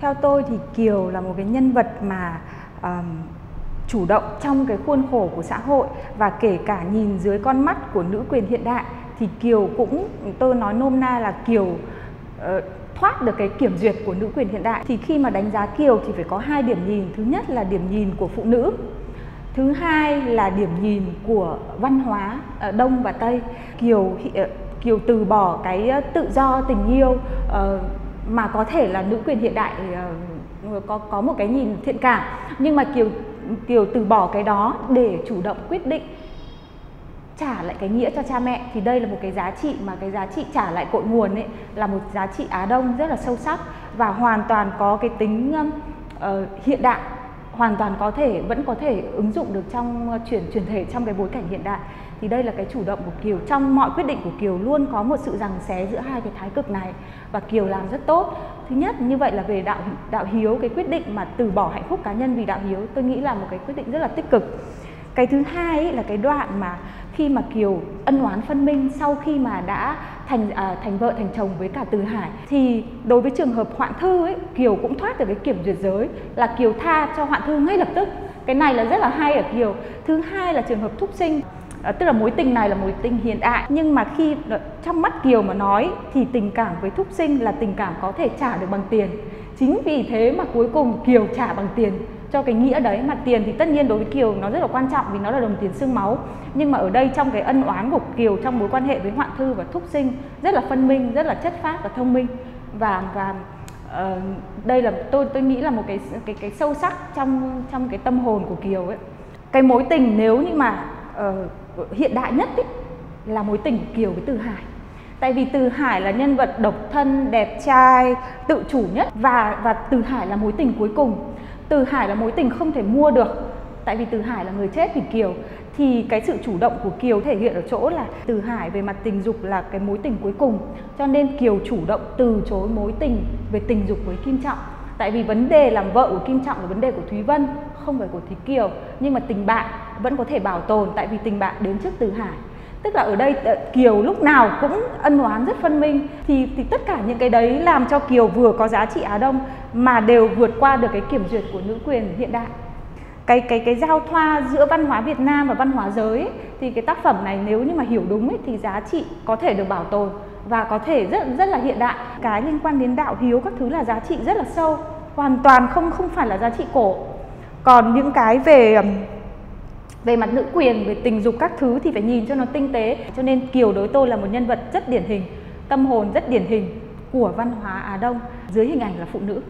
Theo tôi thì Kiều là một cái nhân vật mà chủ động trong cái khuôn khổ của xã hội, và kể cả nhìn dưới con mắt của nữ quyền hiện đại thì Kiều cũng, tôi nói nôm na là Kiều thoát được cái kiểm duyệt của nữ quyền hiện đại. Thì khi mà đánh giá Kiều thì phải có hai điểm nhìn. Thứ nhất là điểm nhìn của phụ nữ, thứ hai là điểm nhìn của văn hóa Đông và Tây. Kiều từ bỏ cái tự do tình yêu mà có thể là nữ quyền hiện đại có một cái nhìn thiện cảm, nhưng mà Kiều từ bỏ cái đó để chủ động quyết định trả lại cái nghĩa cho cha mẹ. Thì đây là một cái giá trị mà cái giá trị trả lại cội nguồn ấy, là một giá trị Á Đông rất là sâu sắc và hoàn toàn có cái tính hiện đại, hoàn toàn vẫn có thể ứng dụng được trong chuyển thể trong cái bối cảnh hiện đại. Thì đây là cái chủ động của Kiều. Trong mọi quyết định của Kiều luôn có một sự giằng xé giữa hai cái thái cực này, và Kiều làm rất tốt. Thứ nhất, như vậy là về đạo hiếu, cái quyết định mà từ bỏ hạnh phúc cá nhân vì đạo hiếu, tôi nghĩ là một cái quyết định rất là tích cực. Cái thứ hai ấy là cái đoạn mà khi mà Kiều ân oán phân minh sau khi mà đã thành vợ thành chồng với cả Từ Hải, thì đối với trường hợp Hoạn Thư ấy, Kiều cũng thoát được cái kiểm duyệt giới, là Kiều tha cho Hoạn Thư ngay lập tức. Cái này là rất là hay ở Kiều. Thứ hai là trường hợp Thúc Sinh, tức là mối tình này là mối tình hiện đại, nhưng mà khi trong mắt Kiều mà nói thì tình cảm với Thúc Sinh là tình cảm có thể trả được bằng tiền. Chính vì thế mà cuối cùng Kiều trả bằng tiền cho cái nghĩa đấy. Mà tiền thì tất nhiên đối với Kiều nó rất là quan trọng vì nó là đồng tiền xương máu, nhưng mà ở đây trong cái ân oán của Kiều trong mối quan hệ với Hoạn Thư và Thúc Sinh rất là phân minh, rất là chất phác và thông minh. Và đây là tôi nghĩ là một cái sâu sắc trong cái tâm hồn của Kiều ấy. Cái mối tình nếu như mà hiện đại nhất ấy, là mối tình của Kiều với Từ Hải. Tại vì Từ Hải là nhân vật độc thân, đẹp trai, tự chủ nhất, và Từ Hải là mối tình cuối cùng. Từ Hải là mối tình không thể mua được, tại vì Từ Hải là người chết vì Kiều. Thì cái sự chủ động của Kiều thể hiện ở chỗ là Từ Hải về mặt tình dục là cái mối tình cuối cùng, cho nên Kiều chủ động từ chối mối tình về tình dục với Kim Trọng. Tại vì vấn đề làm vợ của Kim Trọng là vấn đề của Thúy Vân, không phải của Thúy Kiều. Nhưng mà tình bạn vẫn có thể bảo tồn, tại vì tình bạn đến trước Từ Hải. Tức là ở đây Kiều lúc nào cũng ân oán rất phân minh. Thì tất cả những cái đấy làm cho Kiều vừa có giá trị Á Đông mà đều vượt qua được cái kiểm duyệt của nữ quyền hiện đại. Cái giao thoa giữa văn hóa Việt Nam và văn hóa giới ấy, thì cái tác phẩm này nếu như mà hiểu đúng ấy, thì giá trị có thể được bảo tồn và có thể rất là hiện đại. Cái liên quan đến đạo hiếu các thứ là giá trị rất là sâu, hoàn toàn không phải là giá trị cổ. Còn những cái về mặt nữ quyền, về tình dục các thứ thì phải nhìn cho nó tinh tế. Cho nên Kiều đối với tôi là một nhân vật rất điển hình, tâm hồn rất điển hình của văn hóa Á Đông dưới hình ảnh là phụ nữ.